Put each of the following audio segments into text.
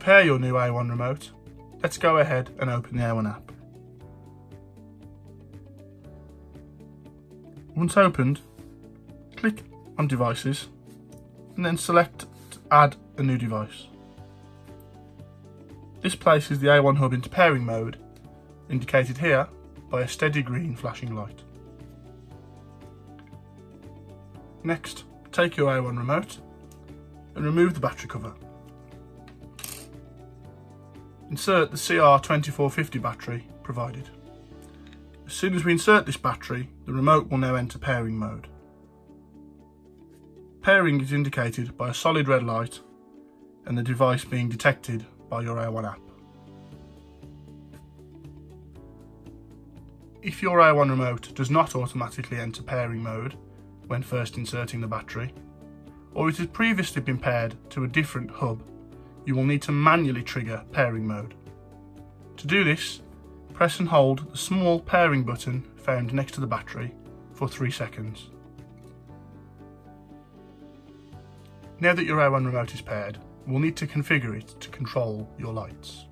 pair your new AOne remote, let's go ahead and open the AOne app. Once opened, click on Devices and then select to add a new device. This places the AOne hub into pairing mode, indicated here by a steady green flashing light. Next, take your AOne remote and remove the battery cover. Insert the CR2450 battery provided. As soon as we insert this battery, the remote will now enter pairing mode. Pairing is indicated by a solid red light and the device being detected by your AOne app. If your AOne remote does not automatically enter pairing mode when first inserting the battery, or it has previously been paired to a different hub, you will need to manually trigger pairing mode. To do this, press and hold the small pairing button found next to the battery for 3 seconds. Now that your AOne remote is paired, we'll need to configure it to control your lights.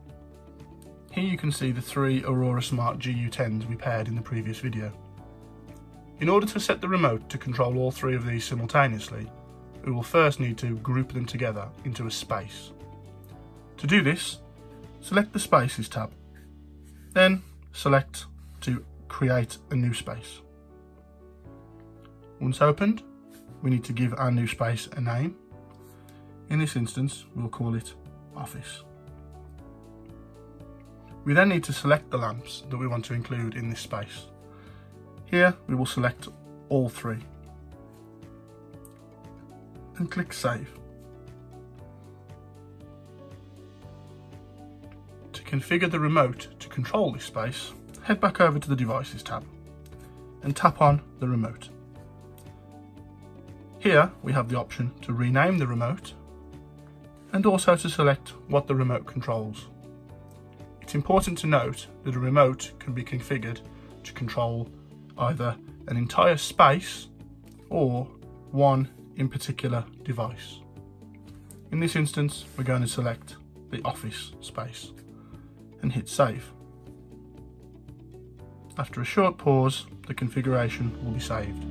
Here you can see the 3 Aurora Smart GU10s we paired in the previous video. In order to set the remote to control all 3 of these simultaneously, we will first need to group them together into a space. To do this, select the Spaces tab, then select to create a new space. Once opened, we need to give our new space a name. In this instance, we'll call it Office. We then need to select the lamps that we want to include in this space. Here we will select all 3 and click Save. To configure the remote to control this space, head back over to the Devices tab and tap on the remote. Here we have the option to rename the remote and also to select what the remote controls. It's important to note that a remote can be configured to control either an entire space or one in particular device. In this instance, we're going to select the Office space and hit Save. After a short pause, the configuration will be saved.